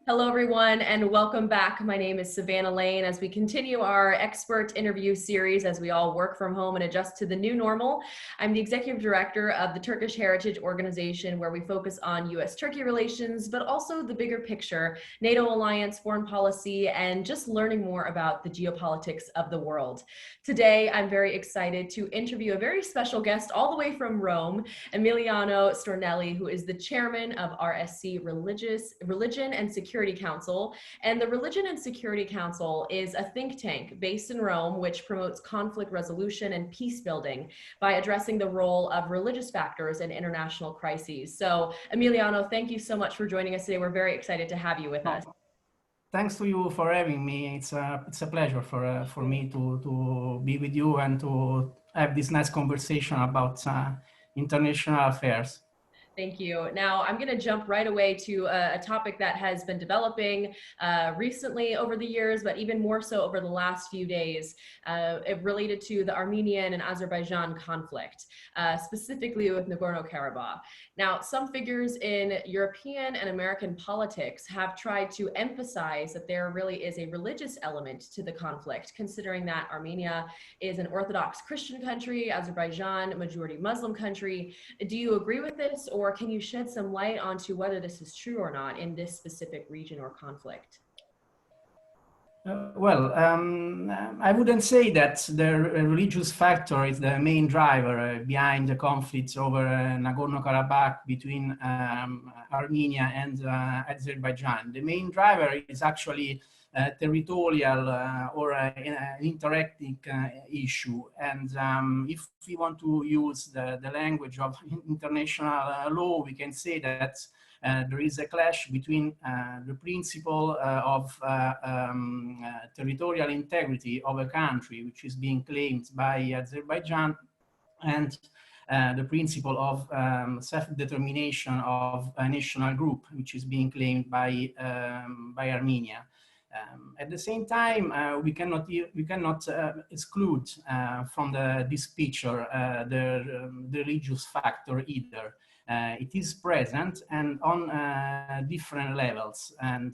Hello, everyone, and welcome back. My name is Savannah Lane as we continue our expert interview series as we all work from home and adjust to the new normal. I'm the executive director of the Turkish Heritage Organization, where we focus on U.S.-Turkey relations, but also the bigger picture, NATO alliance, foreign policy, and just learning more about the geopolitics of the world. Today, I'm very excited to interview a very special guest all the way from Rome, Emiliano Stornelli, who is the chairman of RSC Religion and Security Council. And the Religion and Security Council is a think tank based in Rome, which promotes conflict resolution and peace building by addressing the role of religious factors in international crises. So, Emiliano, thank you so much for joining us today. We're very excited to have you with us. Thanks to you for having me. It's a pleasure for me to be with you and to have this nice conversation about international affairs. Thank you. Now, I'm going to jump right away to a topic that has been developing recently over the years, but even more so over the last few days, related to the Armenian and Azerbaijan conflict, specifically with Nagorno-Karabakh. Now, some figures in European and American politics have tried to emphasize that there really is a religious element to the conflict, considering that Armenia is an Orthodox Christian country, Azerbaijan, a majority Muslim country. Do you agree with this, or can you shed some light onto whether this is true or not in this specific region or conflict? I wouldn't say that the religious factor is the main driver behind the conflicts over Nagorno-Karabakh between Armenia and Azerbaijan. The main driver is actually territorial or an interethnic issue. And if we want to use the language of international law, we can say that there is a clash between the principle of territorial integrity of a country, which is being claimed by Azerbaijan, and the principle of self-determination of a national group, which is being claimed by Armenia. At the same time, we cannot exclude from this picture the religious factor either. It is present and on different levels, and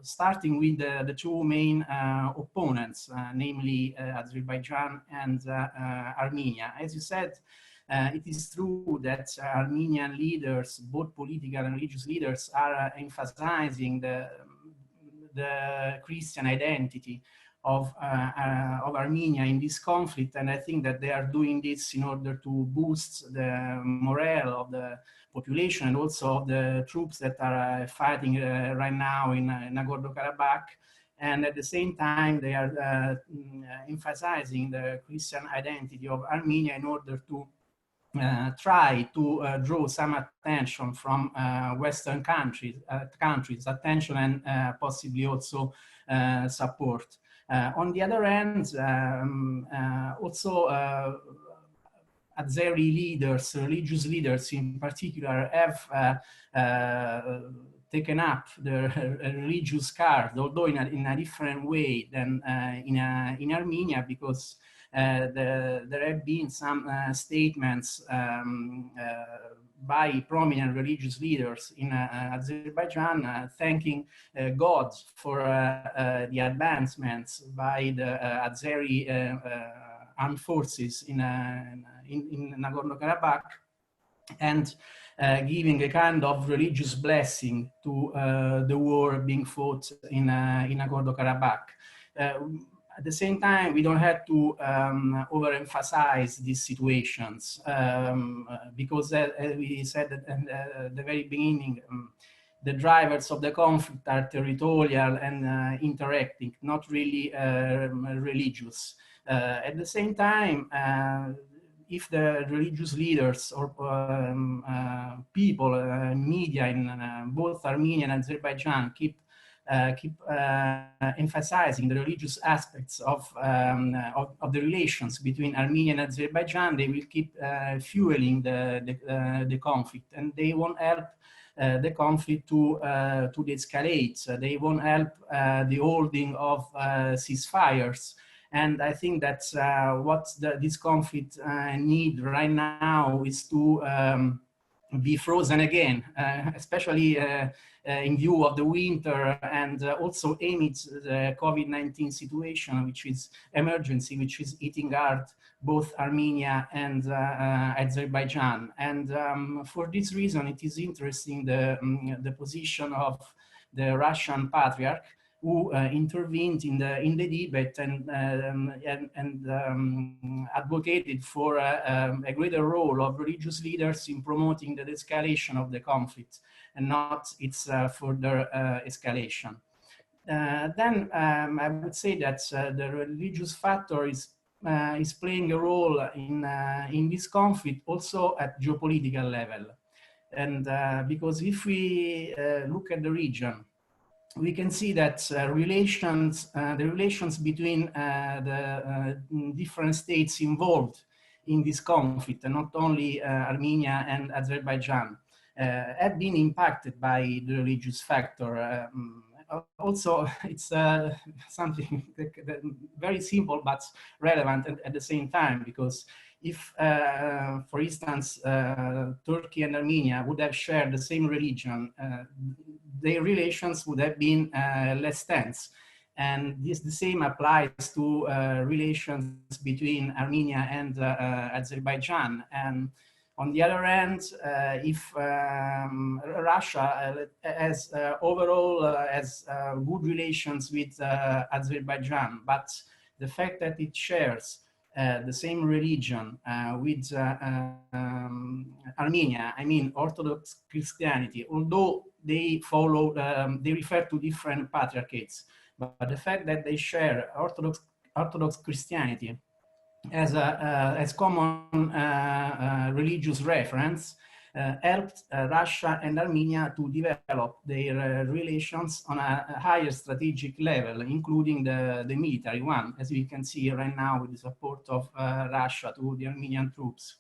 starting with the two main opponents, namely Azerbaijan and Armenia. As you said, it is true that Armenian leaders, both political and religious leaders, are emphasizing the Christian identity of Armenia in this conflict, and I think that they are doing this in order to boost the morale of the population and also of the troops that are fighting right now in Nagorno-Karabakh. And at the same time, they are emphasizing the Christian identity of Armenia in order to try to draw some attention from Western countries, attention and possibly also support. On the other hand, also Azeri leaders, religious leaders in particular, have taken up the religious card, although in a different way than in Armenia, because there have been some statements by prominent religious leaders in Azerbaijan thanking God for the advancements by the Azeri armed forces in Nagorno-Karabakh, and giving a kind of religious blessing to the war being fought in Nagorno-Karabakh. At the same time, we don't have to overemphasize these situations because, as we said at the very beginning, the drivers of the conflict are territorial and interethnic, not really religious. At the same time, if the religious leaders or people, media in both Armenia and Azerbaijan keep emphasizing the religious aspects of the relations between Armenia and Azerbaijan, they will keep fueling the conflict, and they won't help the conflict to de-escalate. They won't help the holding of ceasefires. And I think that's what this conflict need right now is to be frozen again, especially in view of the winter and also amid the COVID-19 situation, which is emergency, which is hitting hard both Armenia and Azerbaijan. And for this reason, it is interesting the position of the Russian Patriarch, who intervened in the debate and advocated for a greater role of religious leaders in promoting the de-escalation of the conflict and not its further escalation. Then I would say that the religious factor is playing a role in this conflict also at geopolitical level. And because if we look at the region, we can see that the relations between the different states involved in this conflict, and not only Armenia and Azerbaijan, have been impacted by the religious factor. Also, it's something very simple but relevant at the same time, because if, for instance, Turkey and Armenia would have shared the same religion, their relations would have been less tense. And this the same applies to relations between Armenia and Azerbaijan. And on the other hand, if Russia has overall has good relations with Azerbaijan, but the fact that it shares the same religion with Armenia, I mean Orthodox Christianity, although they follow, they refer to different patriarchates, but the fact that they share Orthodox Christianity as common religious reference helped Russia and Armenia to develop their relations on a higher strategic level, including the military one, as we can see right now with the support of Russia to the Armenian troops.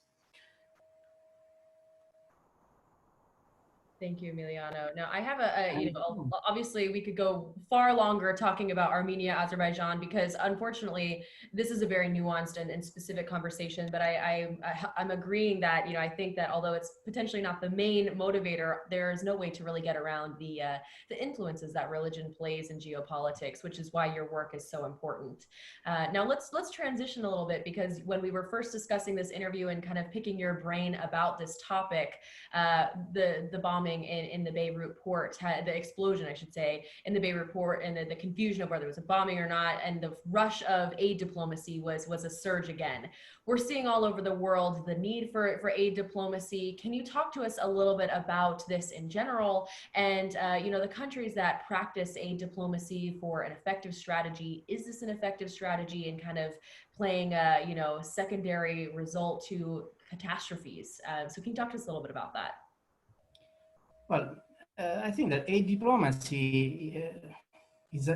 Thank you, Emiliano. Now, I have obviously we could go far longer talking about Armenia, Azerbaijan, because unfortunately, this is a very nuanced and specific conversation. But I'm agreeing that, I think that although it's potentially not the main motivator, there is no way to really get around the influences that religion plays in geopolitics, which is why your work is so important. Now, let's transition a little bit, because when we were first discussing this interview and kind of picking your brain about this topic, the bombing in the Beirut port, the explosion, I should say, in the Beirut port, and the confusion of whether it was a bombing or not, and the rush of aid diplomacy was a surge again. We're seeing all over the world the need for aid diplomacy. Can you talk to us a little bit about this in general, and the countries that practice aid diplomacy for an effective strategy? Is this an effective strategy in kind of playing a secondary result to catastrophes? So can you talk to us a little bit about that? Well, I think that aid diplomacy is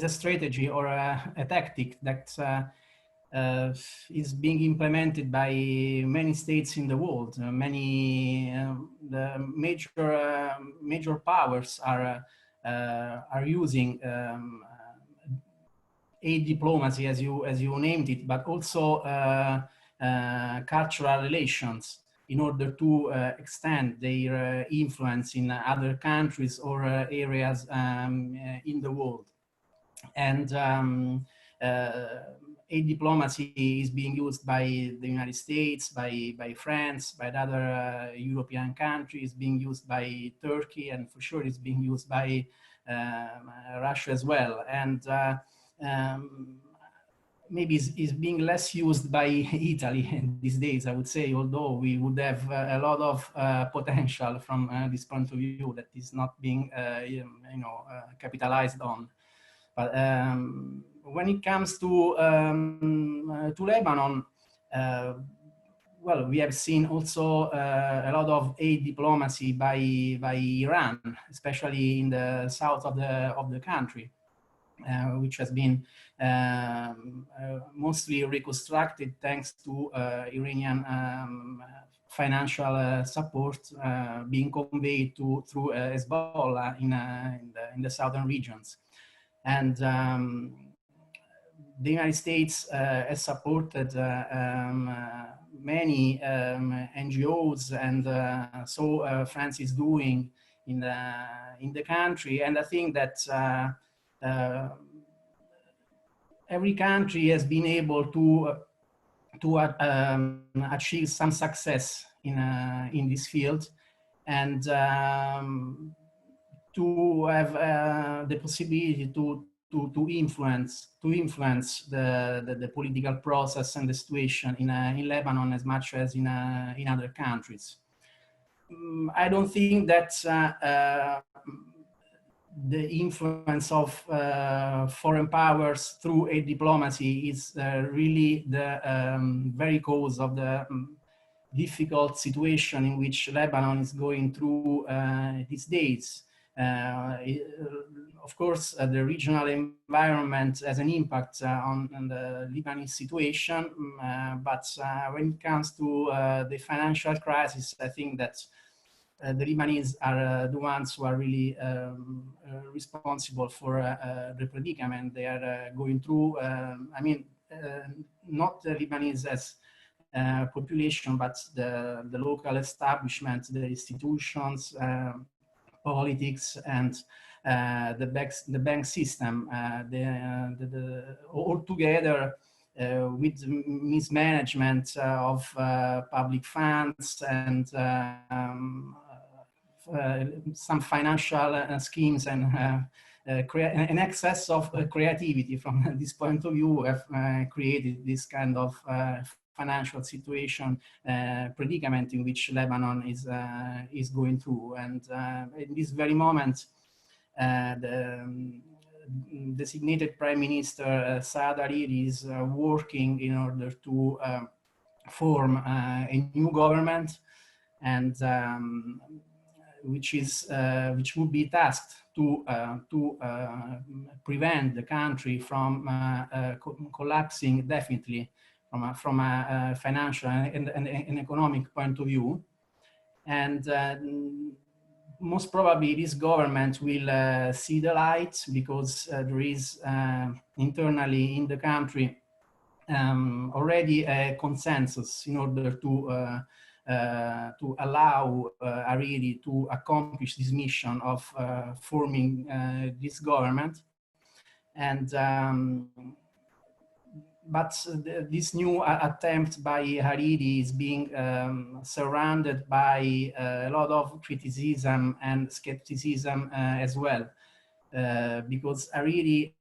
a strategy or a tactic that is being implemented by many states in the world. The major powers are using aid diplomacy, as you named it, but also cultural relations, in order to extend their influence in other countries or areas in the world. And aid diplomacy is being used by the United States, by France, by other European countries, being used by Turkey, and for sure it's being used by Russia as well. And maybe is being less used by Italy these days, I would say, although we would have a lot of potential from this point of view that is not being, capitalized on. But when it comes to Lebanon, well, we have seen also a lot of aid diplomacy by Iran, especially in the south of the country. Which has been mostly reconstructed thanks to Iranian financial support being conveyed through Hezbollah in the southern regions. And the United States has supported many NGOs, and so France is doing in the country. And I think that every country has been able to achieve some success in this field, and to have the possibility to influence the political process and the situation in Lebanon as much as in other countries. I don't think that the influence of foreign powers through aid diplomacy is really the very cause of the difficult situation in which Lebanon is going through these days. Of course, the regional environment has an impact on the Lebanese situation, but when it comes to the financial crisis, I think that the Lebanese are the ones who are really responsible for the predicament they are going through. I mean, not the Lebanese as population, but the local establishment, the institutions, politics, and the bank system, all together with mismanagement of public funds and some financial schemes and an excess of creativity from this point of view have created this kind of financial situation, predicament in which Lebanon is going through. And in this very moment, the designated Prime Minister Saad Hariri is working in order to form a new government, and which would be tasked to prevent the country from collapsing definitely from a financial and an economic point of view. And most probably this government will see the light, because there is internally in the country already a consensus in order to allow Hariri to accomplish this mission of forming this government. And but this new attempt by Hariri is being surrounded by a lot of criticism and skepticism as well, because Hariri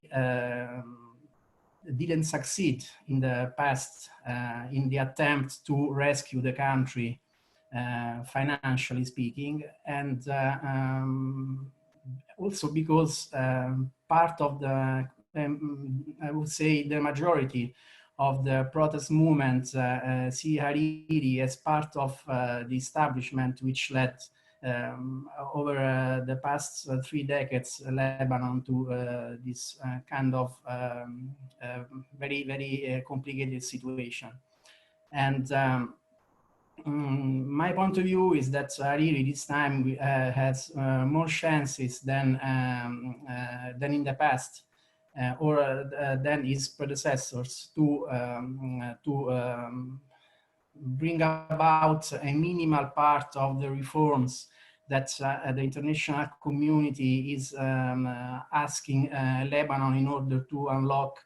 didn't succeed in the past in the attempt to rescue the country, financially speaking, and also because part of the I would say the majority of the protest movement see Hariri as part of the establishment which led over the past 3 decades Lebanon to this kind of very, very complicated situation. And my point of view is that Hariri this time has more chances than in the past, or than his predecessors, to bring about a minimal part of the reforms that the international community is asking Lebanon in order to unlock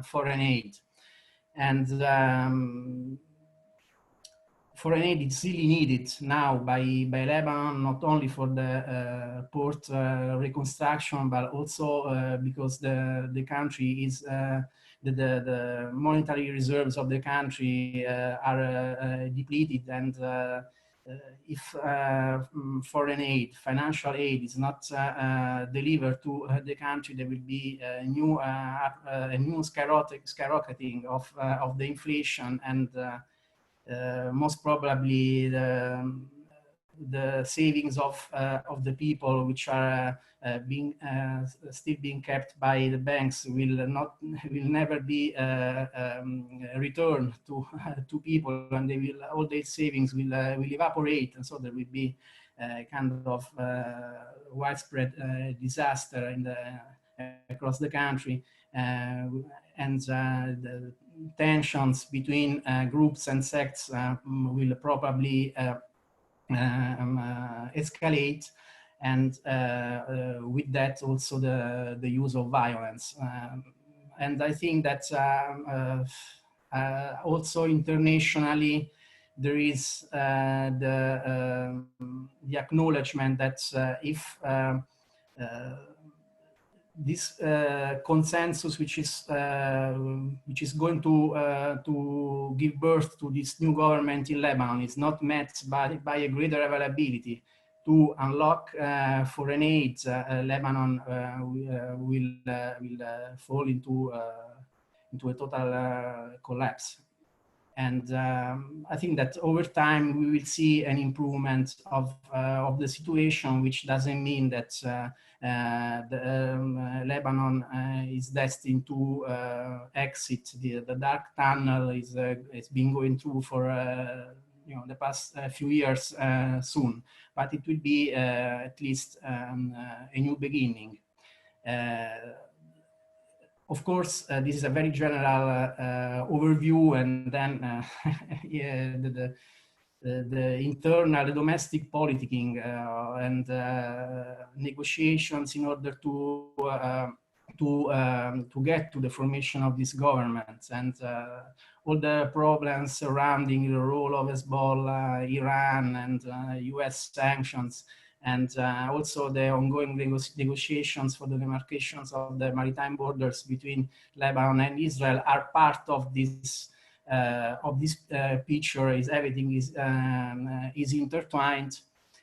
foreign aid. And foreign aid is really needed now by Lebanon, not only for the port reconstruction, but also because the country is, the monetary reserves of the country are depleted, and if foreign aid, financial aid is not delivered to the country, there will be a new skyrocketing of the inflation, and most probably the savings of the people, which are still being kept by the banks, will never be returned to people, and all their savings will evaporate, and so there will be a kind of widespread disaster across the country. the tensions between groups and sects will probably escalate, and with that also the use of violence. And I think that also internationally there is the acknowledgement that if this consensus, which is going to give birth to this new government in Lebanon, is not met by a greater availability to unlock foreign aid, Lebanon will fall into a total collapse. And I think that over time we will see an improvement of the situation, which doesn't mean that Lebanon is destined to exit the dark tunnel it's been going through for the past few years soon, but it will be at least a new beginning. Of course, this is a very general overview, and then yeah, the internal, the domestic politicking and negotiations in order to get to the formation of this government, and all the problems surrounding the role of Hezbollah, Iran, and US sanctions, and also the ongoing negotiations for the demarcations of the maritime borders between Lebanon and Israel are part of this picture. Is everything is intertwined.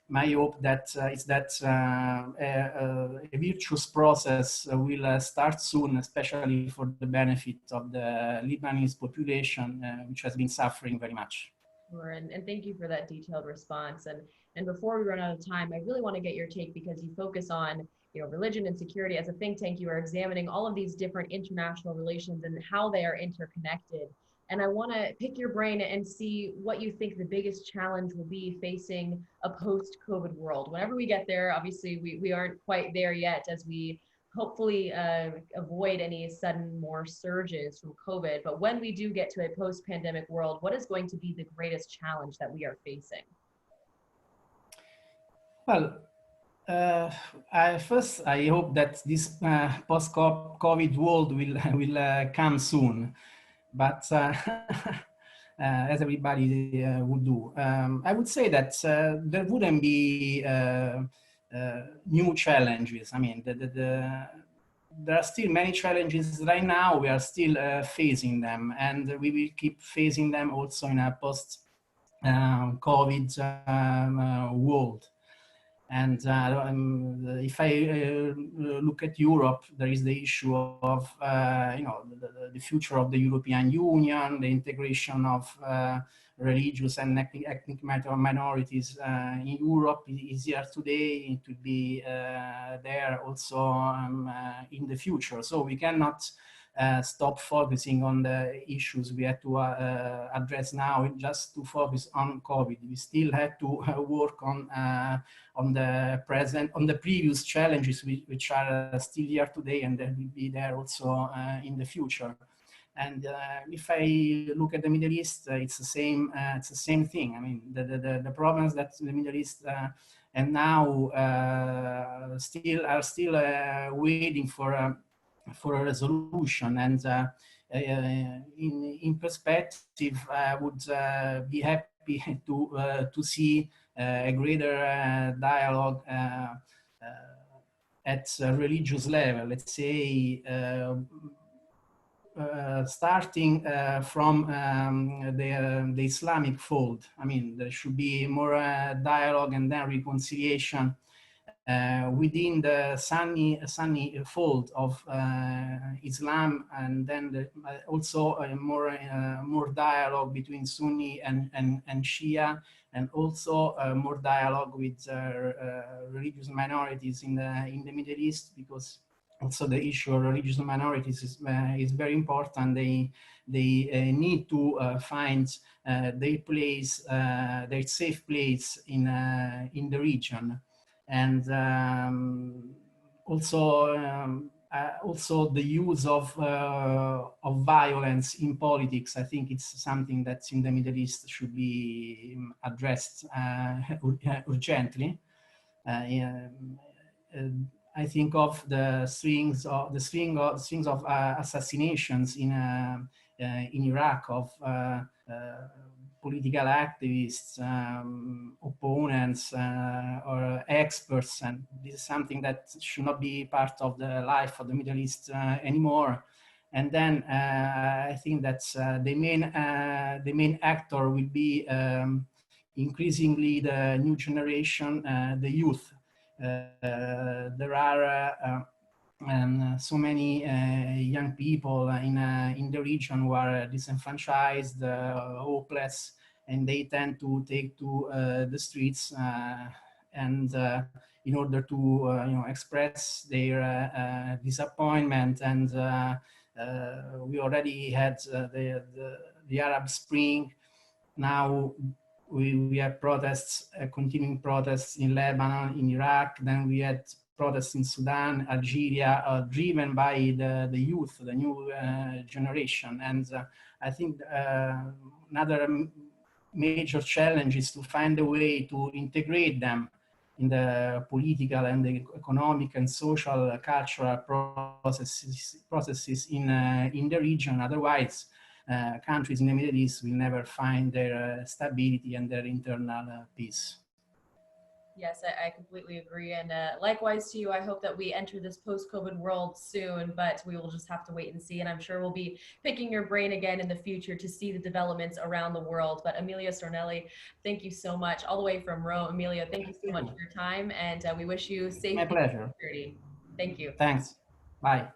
My hope that is that a virtuous process will start soon, especially for the benefit of the Lebanese population, which has been suffering very much. Sure, and thank you for that detailed response. And before we run out of time, I really want to get your take, because you focus on religion and security. As a think tank, you are examining all of these different international relations and how they are interconnected. And I want to pick your brain and see what you think the biggest challenge will be facing a post-COVID world. Whenever we get there, obviously we aren't quite there yet, as we hopefully avoid any sudden more surges from COVID. But when we do get to a post-pandemic world, what is going to be the greatest challenge that we are facing? Well, first, I hope that this post-COVID world will come soon. But as everybody would do, I would say that there wouldn't be new challenges. I mean, there are still many challenges right now. We are still facing them, and we will keep facing them also in a post-COVID world. And if I look at Europe, there is the issue of the future of the European Union, the integration of religious and ethnic minorities in Europe is here today. It will be there also in the future. So we cannot stop focusing on the issues we have to address now just to focus on COVID. We still have to work on the previous challenges which are still here today, and that will be there also in the future. And if I look at the Middle East, it's the same thing. I mean, the problems that the Middle East and now are still waiting for a resolution. And in perspective, I would be happy to see a greater dialogue at a religious level. Let's say starting from the Islamic fold. I mean, there should be more dialogue and then reconciliation within the Sunni fold of Islam, and then also more dialogue between Sunni and Shia, and also more dialogue with religious minorities in the Middle East, because also the issue of religious minorities is very important. They need to find their place, their safe place in the region. And also also the use of violence in politics. I think it's something that's in the Middle East should be addressed urgently. I think of the string of assassinations in Iraq of political activists, opponents, or experts, and this is something that should not be part of the life of the Middle East anymore. And then I think that the main actor will be increasingly the new generation, the youth. There are so many young people in the region who are disenfranchised, hopeless, and they tend to take to the streets and in order to express their disappointment. And we already had the Arab Spring. Now we have protests, continuing protests in Lebanon, in Iraq. Then we had protests in Sudan, Algeria, driven by the youth, the new generation. And I think another major challenge is to find a way to integrate them in the political and the economic and social cultural processes in the region. Otherwise, countries in the Middle East will never find their stability and their internal peace. Yes, I completely agree. And likewise to you, I hope that we enter this post-COVID world soon, but we will just have to wait and see. And I'm sure we'll be picking your brain again in the future to see the developments around the world. But Emilio Stornelli, thank you so much, all the way from Rome. Emilio, thank you so much for your time. And we wish you safety. My pleasure. And security. Thank you. Thanks. Bye.